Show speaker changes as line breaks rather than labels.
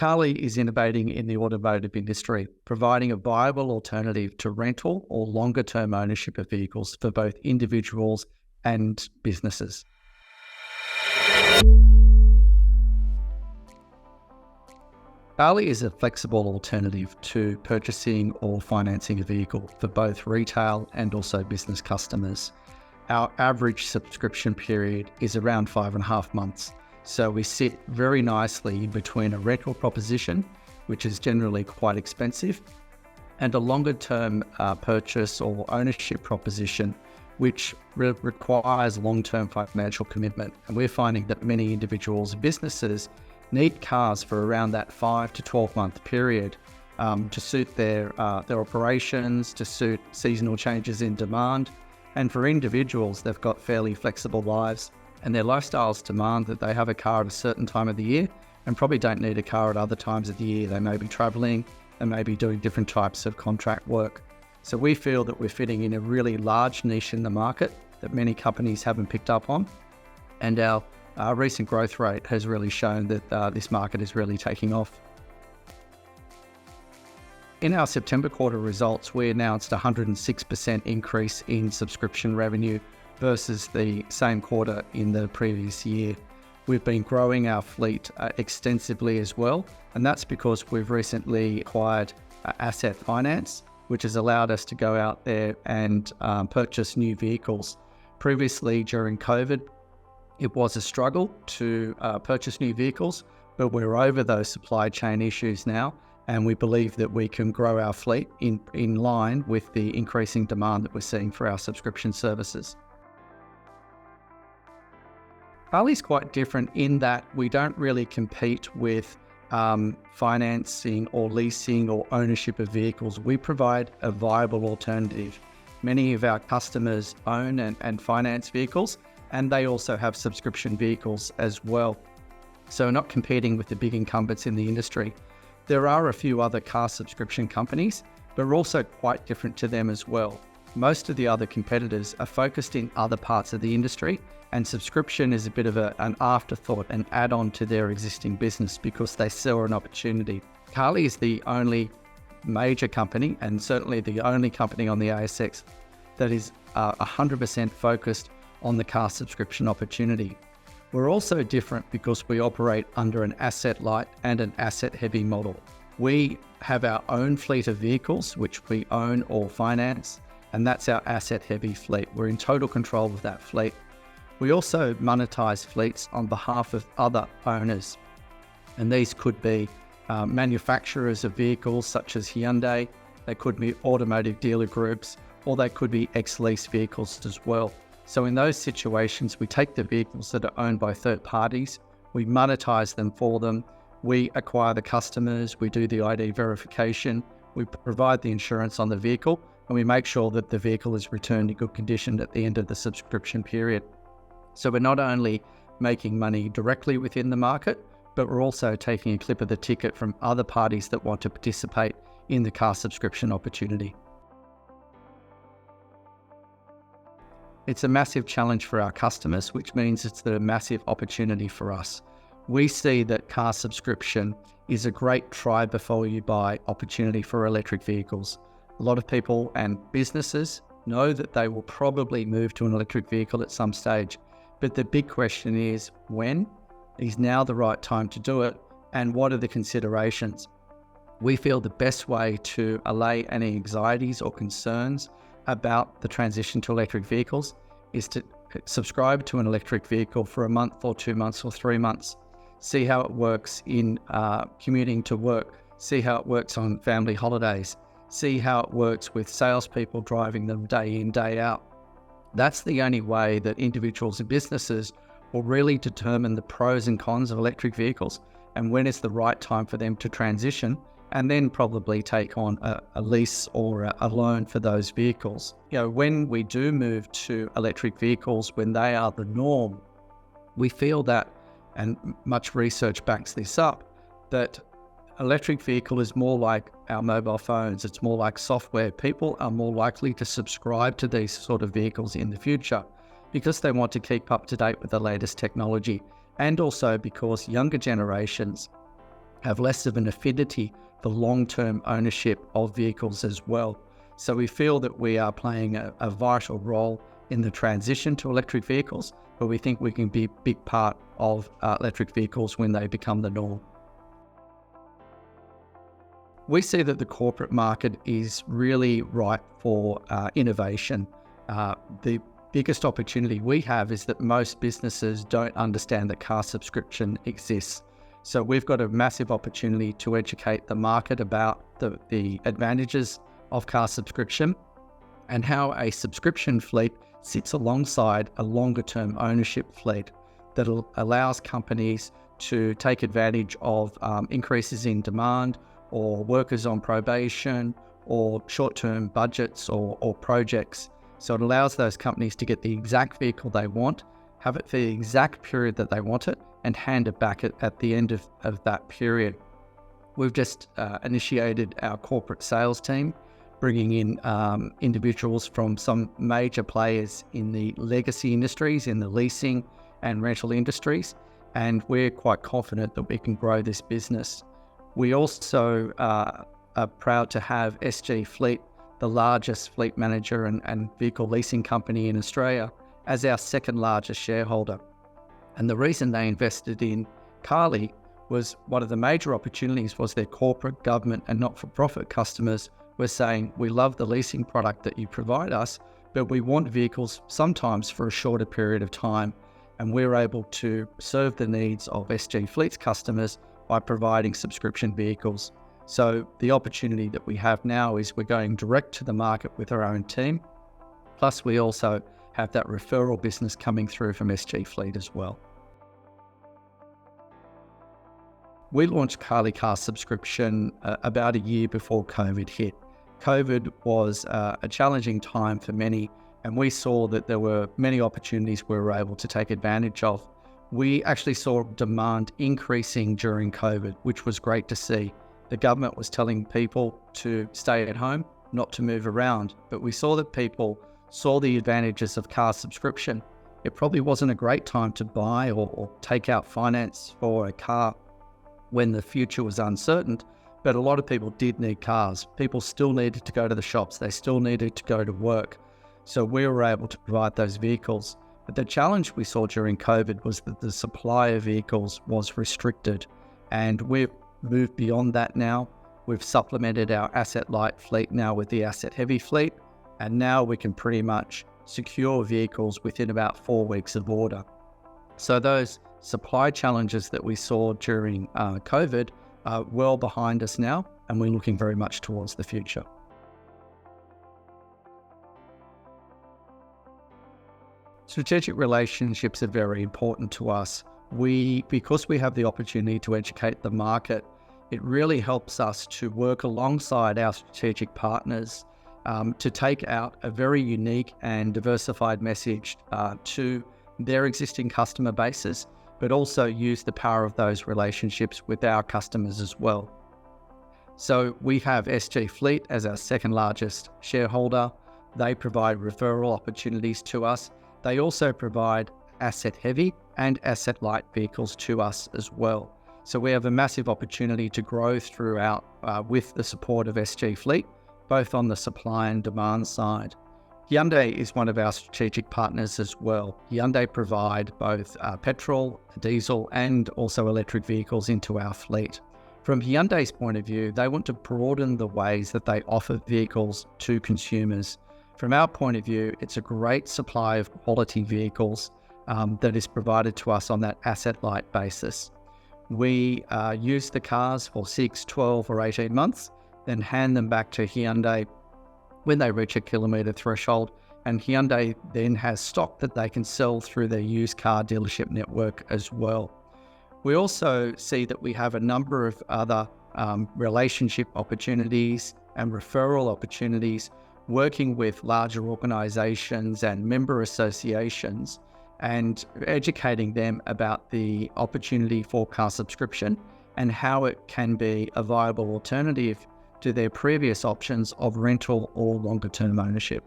Carly is innovating in the automotive industry, providing a viable alternative to rental or longer-term ownership of vehicles for both individuals and businesses. Carly is a flexible alternative to purchasing or financing a vehicle for both retail and also business customers. Our average subscription period is around 5.5 months. So we sit very nicely between a rental proposition, which is generally quite expensive, and a longer-term purchase or ownership proposition, which requires long-term financial commitment. And we're finding that many individuals and businesses need cars for around that 5 to 12 month period to suit their operations, to suit seasonal changes in demand. And for individuals, they've got fairly flexible lives and their lifestyles demand that they have a car at a certain time of the year and probably don't need a car at other times of the year. They may be traveling, they may be doing different types of contract work. So we feel that we're fitting in a really large niche in the market that many companies haven't picked up on. And our recent growth rate has really shown that this market is really taking off. In our September quarter results, we announced a 106% increase in subscription revenue versus the same quarter in the previous year. We've been growing our fleet extensively as well, and that's because we've recently acquired asset finance, which has allowed us to go out there and purchase new vehicles. Previously, during COVID, it was a struggle to purchase new vehicles, but we're over those supply chain issues now, and we believe that we can grow our fleet in line with the increasing demand that we're seeing for our subscription services. Carly's quite different in that we don't really compete with financing or leasing or ownership of vehicles. We provide a viable alternative. Many of our customers own and finance vehicles, and they also have subscription vehicles as well. So we're not competing with the big incumbents in the industry. There are a few other car subscription companies, but we're also quite different to them as well. Most of the other competitors are focused in other parts of the industry, and subscription is a bit of an afterthought, an add-on to their existing business because they sell an opportunity. Carly is the only major company, and certainly the only company on the ASX, that is 100% focused on the car subscription opportunity. We're also different because we operate under an asset-light and an asset-heavy model. We have our own fleet of vehicles, which we own or finance, and that's our asset-heavy fleet. We're in total control of that fleet. We also monetize fleets on behalf of other owners, and these could be manufacturers of vehicles such as Hyundai, they could be automotive dealer groups, or they could be ex-lease vehicles as well. So in those situations, we take the vehicles that are owned by third parties, we monetize them for them, we acquire the customers, we do the ID verification, we provide the insurance on the vehicle, and we make sure that the vehicle is returned in good condition at the end of the subscription period. So we're not only making money directly within the market, but we're also taking a clip of the ticket from other parties that want to participate in the car subscription opportunity. It's a massive challenge for our customers, which means it's a massive opportunity for us. We see that car subscription is a great try before you buy opportunity for electric vehicles. A lot of people and businesses know that they will probably move to an electric vehicle at some stage, but the big question is when? Is now the right time to do it? And what are the considerations? We feel the best way to allay any anxieties or concerns about the transition to electric vehicles is to subscribe to an electric vehicle for a month or 2 months or 3 months. See how it works in commuting to work. See how it works on family holidays. See how it works with salespeople driving them day in, day out. That's the only way that individuals and businesses will really determine the pros and cons of electric vehicles and when is the right time for them to transition, and then probably take on a lease or a loan for those vehicles. You know, when we do move to electric vehicles, when they are the norm, we feel that, and much research backs this up, that electric vehicle is more like our mobile phones. It's more like software. People are more likely to subscribe to these sort of vehicles in the future because they want to keep up to date with the latest technology, and also because younger generations have less of an affinity for long-term ownership of vehicles as well. So we feel that we are playing a vital role in the transition to electric vehicles, but we think we can be a big part of electric vehicles when they become the norm. We see that the corporate market is really ripe for innovation. The biggest opportunity we have is that most businesses don't understand that car subscription exists. So we've got a massive opportunity to educate the market about the advantages of car subscription and how a subscription fleet sits alongside a longer-term ownership fleet that allows companies to take advantage of increases in demand, or workers on probation, or short-term budgets or projects. So it allows those companies to get the exact vehicle they want, have it for the exact period that they want it, and hand it back at the end of that period. We've just initiated our corporate sales team, bringing in individuals from some major players in the legacy industries, in the leasing and rental industries, and we're quite confident that we can grow this business. We also are proud to have SG Fleet, the largest fleet manager and vehicle leasing company in Australia, as our second largest shareholder. And the reason they invested in Carly was one of the major opportunities was their corporate, government and not-for-profit customers were saying, we love the leasing product that you provide us, but we want vehicles sometimes for a shorter period of time. And we're able to serve the needs of SG Fleet's customers by providing subscription vehicles. So the opportunity that we have now is we're going direct to the market with our own team. Plus we also have that referral business coming through from SG Fleet as well. We launched Carly Car Subscription about a year before COVID hit. COVID was a challenging time for many, and we saw that there were many opportunities we were able to take advantage of. We actually saw demand increasing during COVID, which was great to see. The government was telling people to stay at home, not to move around, but we saw that people saw the advantages of car subscription. It probably wasn't a great time to buy or take out finance for a car when the future was uncertain, but a lot of people did need cars. People still needed to go to the shops. They still needed to go to work. So we were able to provide those vehicles. But the challenge we saw during COVID was that the supply of vehicles was restricted, and we've moved beyond that now. We've supplemented our asset-light fleet now with the asset-heavy fleet, and now we can pretty much secure vehicles within about 4 weeks of order. So those supply challenges that we saw during COVID are well behind us now, and we're looking very much towards the future. Strategic relationships are very important to us. Because we have the opportunity to educate the market, it really helps us to work alongside our strategic partners to take out a very unique and diversified message to their existing customer bases, but also use the power of those relationships with our customers as well. So we have SG Fleet as our second largest shareholder. They provide referral opportunities to us. They also provide asset heavy and asset light vehicles to us as well. So we have a massive opportunity to grow throughout with the support of SG Fleet, both on the supply and demand side. Hyundai is one of our strategic partners as well. Hyundai provide both petrol, diesel and also electric vehicles into our fleet. From Hyundai's point of view, they want to broaden the ways that they offer vehicles to consumers. From our point of view, it's a great supply of quality vehicles that is provided to us on that asset-light basis. We use the cars for 6, 12 or 18 months, then hand them back to Hyundai when they reach a kilometre threshold, and Hyundai then has stock that they can sell through their used car dealership network as well. We also see that we have a number of other relationship opportunities and referral opportunities working with larger organisations and member associations and educating them about the opportunity for car subscription and how it can be a viable alternative to their previous options of rental or longer term ownership.